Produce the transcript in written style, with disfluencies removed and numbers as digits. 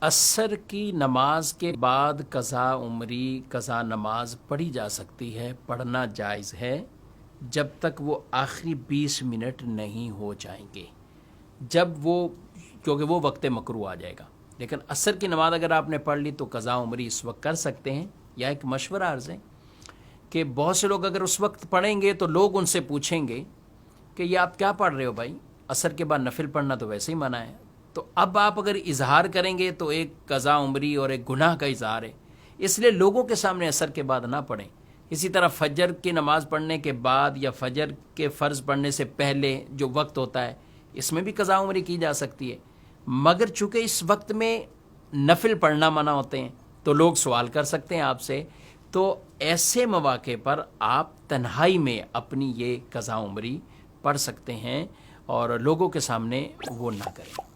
عصر کی نماز کے بعد قضا عمری قضا نماز پڑھی جا سکتی ہے، پڑھنا جائز ہے جب تک وہ آخری 20 منٹ نہیں ہو جائیں گے، کیونکہ وہ وقت مکروہ آ جائے گا۔ لیکن عصر کی نماز اگر آپ نے پڑھ لی تو قضا عمری اس وقت کر سکتے ہیں۔ یا ایک مشورہ عرض ہے کہ بہت سے لوگ اگر اس وقت پڑھیں گے تو لوگ ان سے پوچھیں گے کہ یہ آپ کیا پڑھ رہے ہو بھائی، عصر کے بعد نفل پڑھنا تو ویسے ہی منع ہے۔ تو اب آپ اگر اظہار کریں گے تو ایک قضا عمری اور ایک گناہ کا اظہار ہے، اس لیے لوگوں کے سامنے عصر کے بعد نہ پڑھیں۔ اسی طرح فجر کی نماز پڑھنے کے بعد یا فجر کے فرض پڑھنے سے پہلے جو وقت ہوتا ہے اس میں بھی قضا عمری کی جا سکتی ہے، مگر چونکہ اس وقت میں نفل پڑھنا منع ہوتے ہیں تو لوگ سوال کر سکتے ہیں آپ سے، تو ایسے مواقع پر آپ تنہائی میں اپنی یہ قضا عمری پڑھ سکتے ہیں اور لوگوں کے سامنے وہ نہ کریں۔